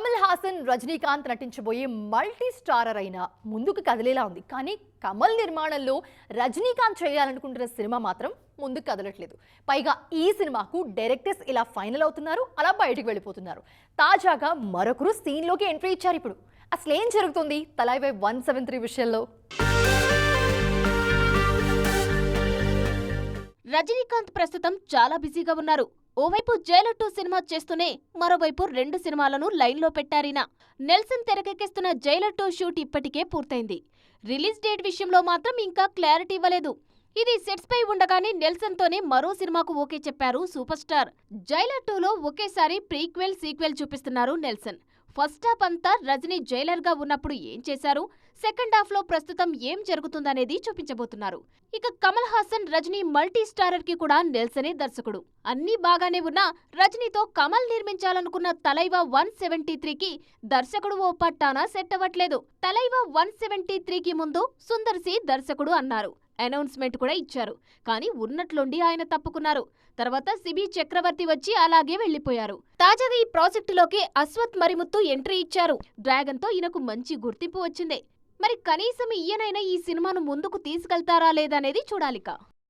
Kamal Haasan Rajinikanth నటించబోయే multi starrer అయిన ముందుకు కదిలేలా ఉంది. కానీ కమల్ నిర్మాణంలో రజనీకాంత్ చేయాలనుకుంటున్న సినిమా మాత్రం ముందుకు కదలట్లేదు. పైగా ఈ సినిమాకు డైరెక్టర్స్ ఇలా ఫైనల్ అవుతున్నారు, అలా బయటకు వెళ్ళిపోతున్నారు. తాజాగా మరొకరు సీన్లోకి ఎంట్రీ ఇచ్చారు. ఇప్పుడు అసలు ఏం జరుగుతుంది తలైవై 173 విషయంలో? రజనీకాంత్ ప్రస్తుతం చాలా బిజీగా ఉన్నారు. ఓవైపు జైలర్ 2 సినిమా చేస్తూనే మరోవైపు 2 సినిమాలను లైన్లో పెట్టారిన. నెల్సన్ తెరకెక్కిస్తున్న జైలర్ 2 షూట్ ఇప్పటికే పూర్తయింది. రిలీజ్ డేట్ విషయంలో మాత్రం ఇంకా క్లారిటీ ఇవ్వలేదు. ఇది సెట్స్ పై ఉండగానే నెల్సన్ తోనే మరో సినిమాకు ఓకే చెప్పారు సూపర్ స్టార్. జైలర్ 2లో ఒకేసారి ప్రీక్వెల్, సీక్వెల్ చూపిస్తున్నారు నెల్సన్. ఫస్ట్ హాఫ్ అంతా రజనీ జైలర్ గా ఉన్నప్పుడు ఏం చేశారు, సెకండ్ హాఫ్ లో ప్రస్తుతం ఏం జరుగుతుందనేది చూపించబోతున్నారు. ఇక కమల్ హాసన్ రజనీ మల్టీ స్టారర్ కి కూడా నెల్సనే దర్శకుడు. అన్నీ బాగానే ఉన్నా రజనీతో కమల్ నిర్మించాలనుకున్న తలైవా 173కి దర్శకుడు ఓ పట్టానా సెట్ అవ్వట్లేదు. తలైవా 173కి ముందు సుందర్ సి దర్శకుడు అన్నారు. అనౌన్స్మెంట్ కూడా ఇచ్చారు. కానీ ఉన్నట్లుండి ఆయన తప్పుకున్నారు. తర్వాత సిబి చక్రవర్తి వచ్చి అలాగే వెళ్లిపోయారు. తాజాగా ఈ ప్రాజెక్టులోకి అశ్వత్ మరిముత్తు ఎంట్రీ ఇచ్చారు. డ్రాగన్ తో ఈయనకు మంచి గుర్తింపు వచ్చింది. మరి కనీసం ఈయనైనా ఈ సినిమాను ముందుకు తీసుకెళ్తారా లేదనేది చూడాలిక.